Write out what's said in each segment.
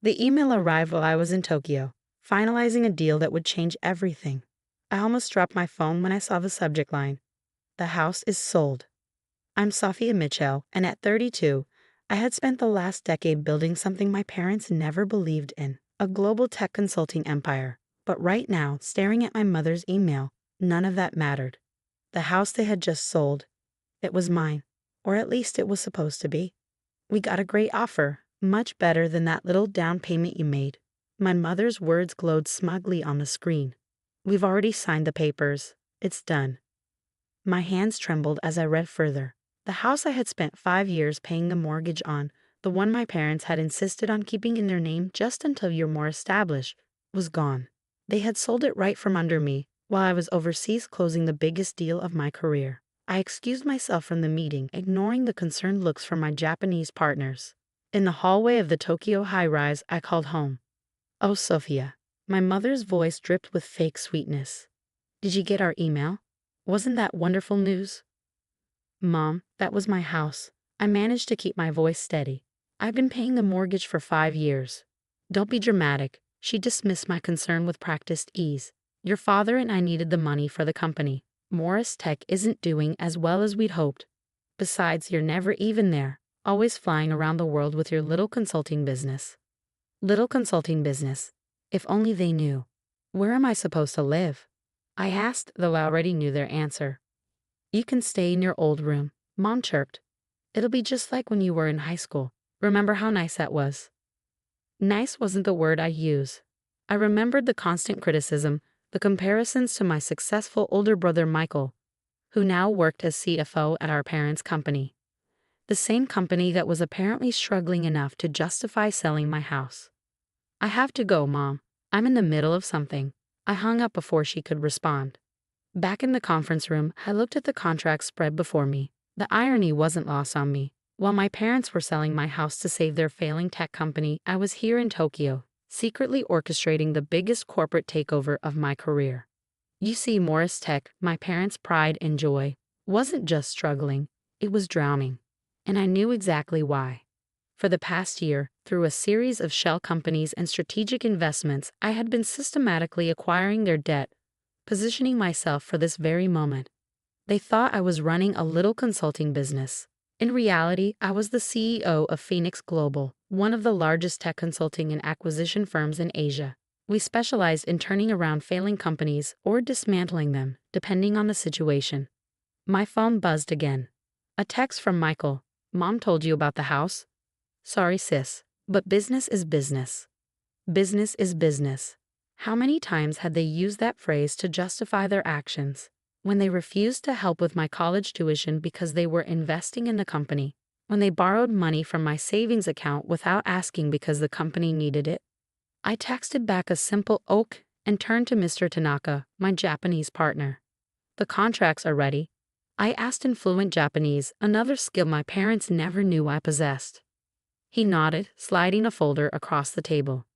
The email arrived while I was in Tokyo, finalizing a deal that would change everything. I almost dropped my phone when I saw the subject line. The house is sold. I'm Sophia Mitchell, and at 32, I had spent the last decade building something my parents never believed in, a global tech consulting empire. But right now, staring at my mother's email, none of that mattered. The house they had just sold, it was mine, or at least it was supposed to be. We got a great offer, much better than that little down payment you made. My mother's words glowed smugly on the screen. We've already signed the papers. It's done. My hands trembled as I read further. The house I had spent 5 years paying the mortgage on, the one my parents had insisted on keeping in their name just until you're more established, was gone. They had sold it right from under me while I was overseas closing the biggest deal of my career. I excused myself from the meeting, ignoring the concerned looks from my Japanese partners. In the hallway of the Tokyo high-rise, I called home. "Oh, Sophia." My mother's voice dripped with fake sweetness. "Did you get our email? Wasn't that wonderful news?" "Mom, that was my house." I managed to keep my voice steady. "I've been paying the mortgage for 5 years. Don't be dramatic." She dismissed my concern with practiced ease. "Your father and I needed the money for the company. Morris Tech isn't doing as well as we'd hoped. Besides, you're never even there, always flying around the world with your little consulting business." Little consulting business. If only they knew. Where am I supposed to live? I asked, though I already knew their answer. "You can stay in your old room," Mom chirped. "It'll be just like when you were in high school. Remember how nice that was?" Nice wasn't the word I use. I remembered the constant criticism, the comparisons to my successful older brother Michael, who now worked as CFO at our parents' company. The same company that was apparently struggling enough to justify selling my house. "I have to go, Mom. I'm in the middle of something." I hung up before she could respond. Back in the conference room, I looked at the contract spread before me. The irony wasn't lost on me. While my parents were selling my house to save their failing tech company, I was here in Tokyo, secretly orchestrating the biggest corporate takeover of my career. You see, Morris Tech, my parents' pride and joy, wasn't just struggling, it was drowning. And I knew exactly why. For the past year, through a series of shell companies and strategic investments, I had been systematically acquiring their debt, positioning myself for this very moment. They thought I was running a little consulting business. In reality, I was the CEO of Phoenix Global, one of the largest tech consulting and acquisition firms in Asia. We specialized in turning around failing companies or dismantling them, depending on the situation. My phone buzzed again. A text from Michael. "Mom told you about the house?" "Sorry, sis, but business is business." Business is business. How many times had they used that phrase to justify their actions? When they refused to help with my college tuition because they were investing in the company. When they borrowed money from my savings account without asking because the company needed it. I texted back a simple "OK" and turned to Mr. Tanaka, my Japanese partner. "The contracts are ready." I asked in fluent Japanese, another skill my parents never knew I possessed. He nodded, sliding a folder across the table.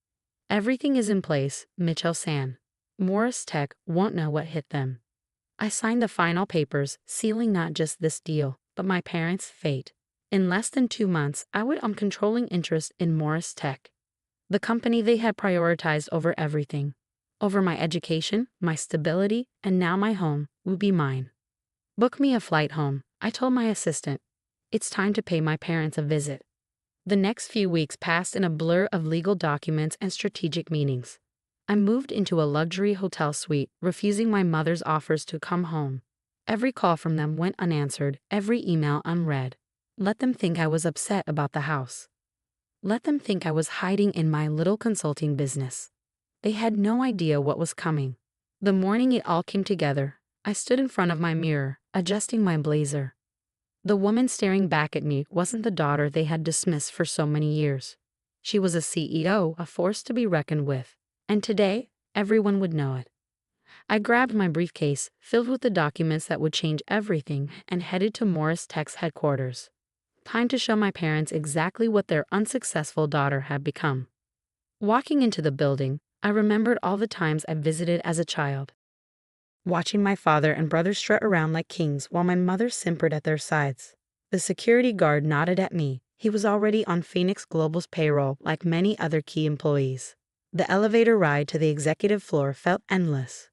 "Everything is in place, Mitchell-san. Morris Tech won't know what hit them." I signed the final papers, sealing not just this deal, but my parents' fate. In less than 2 months, I would own controlling interest in Morris Tech, the company they had prioritized over everything. Over my education, my stability, and now my home would be mine. "Book me a flight home," I told my assistant. "It's time to pay my parents a visit." The next few weeks passed in a blur of legal documents and strategic meetings. I moved into a luxury hotel suite, refusing my mother's offers to come home. Every call from them went unanswered, every email unread. Let them think I was upset about the house. Let them think I was hiding in my little consulting business. They had no idea what was coming. The morning it all came together, I stood in front of my mirror, adjusting my blazer. The woman staring back at me wasn't the daughter they had dismissed for so many years. She was a CEO, a force to be reckoned with. And today, everyone would know it. I grabbed my briefcase, filled with the documents that would change everything, and headed to Morris Tech's headquarters. Time to show my parents exactly what their unsuccessful daughter had become. Walking into the building, I remembered all the times I visited as a child. Watching my father and brother strut around like kings while my mother simpered at their sides. The security guard nodded at me, He was already on Phoenix Global's payroll like many other key employees. The elevator ride to the executive floor felt endless.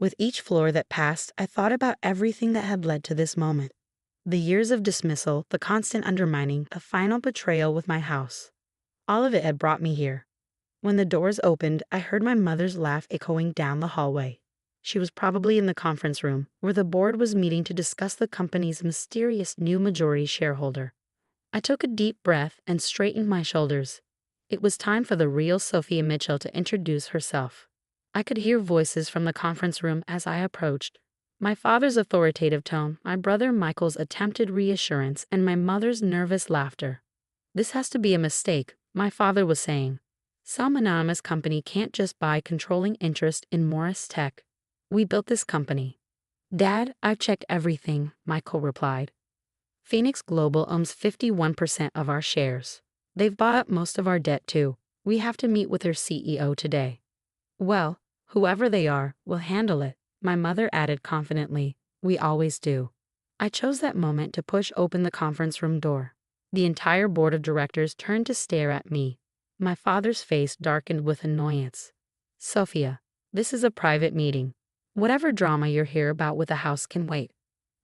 With each floor that passed, I thought about everything that had led to this moment. The years of dismissal, the constant undermining, the final betrayal with my house. All of it had brought me here. When the doors opened, I heard my mother's laugh echoing down the hallway. She was probably in the conference room, where the board was meeting to discuss the company's mysterious new majority shareholder. I took a deep breath and straightened my shoulders. It was time for the real Sophia Mitchell to introduce herself. I could hear voices from the conference room as I approached. My father's authoritative tone, my brother Michael's attempted reassurance, and my mother's nervous laughter. "This has to be a mistake," my father was saying. "Some anonymous company can't just buy controlling interest in Morris Tech. We built this company." "Dad, I've checked everything," Michael replied. "Phoenix Global owns 51% of our shares. They've bought up most of our debt too. We have to meet with their CEO today." "Well, whoever they are, will handle it," my mother added confidently. "We always do." I chose that moment to push open the conference room door. The entire board of directors turned to stare at me. My father's face darkened with annoyance. "Sophia, this is a private meeting. Whatever drama you're here about with the house can wait."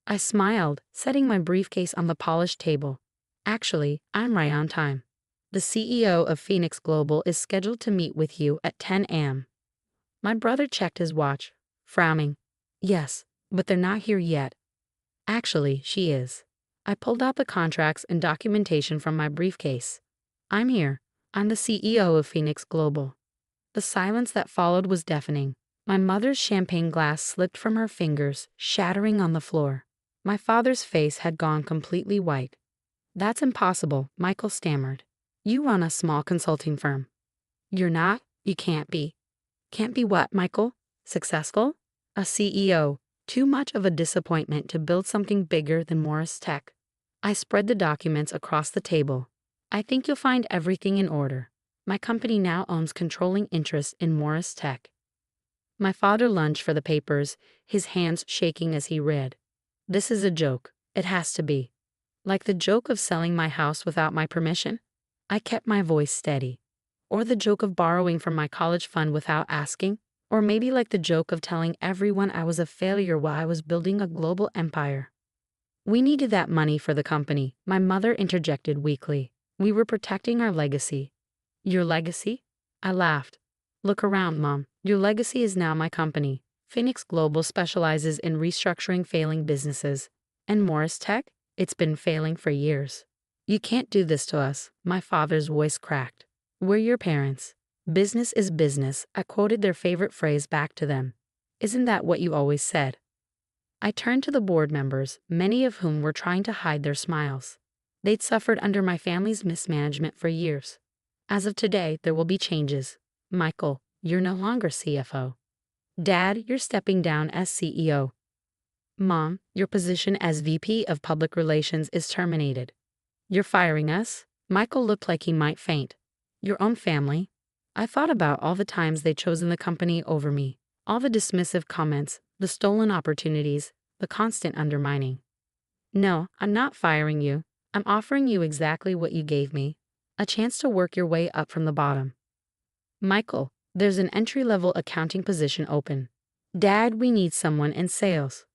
I smiled, setting my briefcase on the polished table. "Actually, I'm right on time. The CEO of Phoenix Global is scheduled to meet with you at 10 a.m. My brother checked his watch, frowning. "Yes, but they're not here yet." "Actually, she is." I pulled out the contracts and documentation from my briefcase. "I'm here. I'm the CEO of Phoenix Global." The silence that followed was deafening. My mother's champagne glass slipped from her fingers, shattering on the floor. My father's face had gone completely white. "That's impossible," Michael stammered. "You run a small consulting firm." "You're not? You can't be." "Can't be what, Michael? Successful?" "A CEO. Too much of a disappointment to build something bigger than Morris Tech." I spread the documents across the table. "I think you'll find everything in order. My company now owns controlling interest in Morris Tech." My father lunged for the papers, his hands shaking as he read. "This is a joke. It has to be. Like the joke of selling my house without my permission?" I kept my voice steady. "Or the joke of borrowing from my college fund without asking? Or maybe like the joke of telling everyone I was a failure while I was building a global empire?" "We needed that money for the company," my mother interjected weakly. "We were protecting our legacy." "Your legacy?" I laughed. "Look around, Mom. Your legacy is now my company. Phoenix Global specializes in restructuring failing businesses. And Morris Tech? It's been failing for years." "You can't do this to us," my father's voice cracked. "We're your parents. Business is business." I quoted their favorite phrase back to them. "Isn't that what you always said?" I turned to the board members, many of whom were trying to hide their smiles. They'd suffered under my family's mismanagement for years. "As of today, there will be changes. Michael, you're no longer CFO. Dad, you're stepping down as CEO. Mom, your position as VP of Public Relations is terminated. You're firing us?" Michael looked like he might faint. "Your own family?" I thought about all the times they'd chosen the company over me, all the dismissive comments, the stolen opportunities, the constant undermining. "No, I'm not firing you. I'm offering you exactly what you gave me. A chance to work your way up from the bottom." "Michael, there's an entry-level accounting position open." "Dad, we need someone in sales."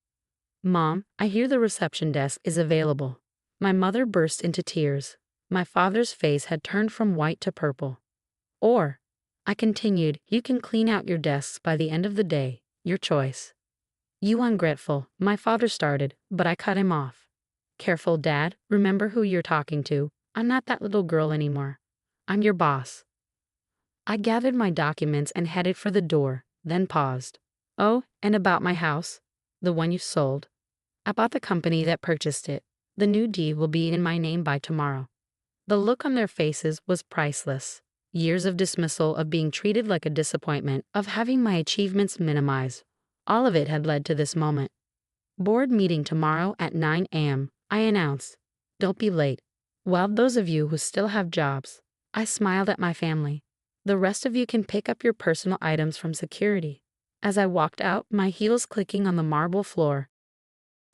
"Mom, I hear the reception desk is available." My mother burst into tears. My father's face had turned from white to purple. "Or," I continued, "you can clean out your desks by the end of the day. Your choice." "You ungrateful," my father started, but I cut him off. "Careful, Dad. Remember who you're talking to. I'm not that little girl anymore. I'm your boss." I gathered my documents and headed for the door, then paused. "Oh, and about my house, the one you sold. I bought the company that purchased it. The new deed will be in my name by tomorrow." The look on their faces was priceless. Years of dismissal, of being treated like a disappointment, of having my achievements minimized. All of it had led to this moment. "Board meeting tomorrow at 9 a.m., I announced. "Don't be late. Well, those of you who still have jobs." I smiled at my family. "The rest of you can pick up your personal items from security." As I walked out, my heels clicking on the marble floor,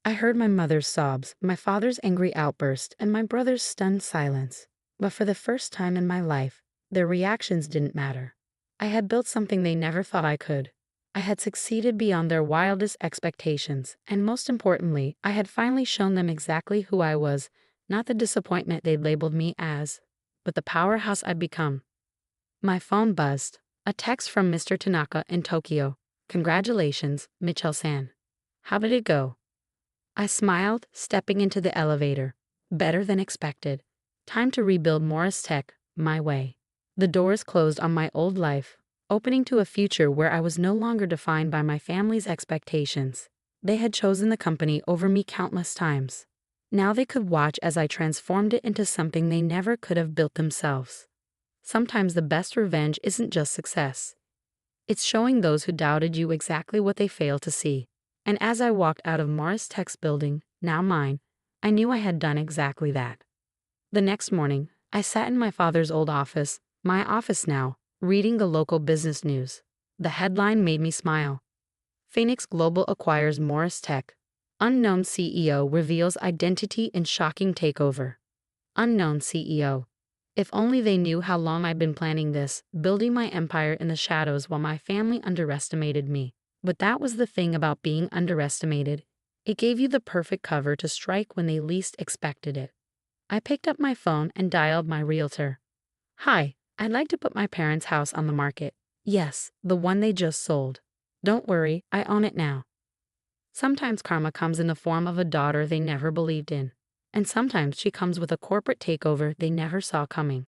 I heard my mother's sobs, my father's angry outburst, and my brother's stunned silence. But for the first time in my life, their reactions didn't matter. I had built something they never thought I could. I had succeeded beyond their wildest expectations, and most importantly, I had finally shown them exactly who I was, not the disappointment they'd labeled me as, but the powerhouse I'd become. My phone buzzed. A text from Mr. Tanaka in Tokyo. "Congratulations, Mitchell-san. How did it go?" I smiled, stepping into the elevator. Better than expected. Time to rebuild Morris Tech my way. The doors closed on my old life, opening to a future where I was no longer defined by my family's expectations. They had chosen the company over me countless times. Now they could watch as I transformed it into something they never could have built themselves. Sometimes the best revenge isn't just success. It's showing those who doubted you exactly what they failed to see. And as I walked out of Morris Tech's building, now mine, I knew I had done exactly that. The next morning, I sat in my father's old office, my office now, reading the local business news. The headline made me smile. Phoenix Global acquires Morris Tech. Unknown CEO reveals identity in shocking takeover. Unknown CEO. If only they knew how long I'd been planning this, building my empire in the shadows while my family underestimated me. But that was the thing about being underestimated. It gave you the perfect cover to strike when they least expected it. I picked up my phone and dialed my realtor. "Hi, I'd like to put my parents' house on the market." "Yes, the one they just sold." "Don't worry, I own it now." Sometimes karma comes in the form of a daughter they never believed in. And sometimes she comes with a corporate takeover they never saw coming.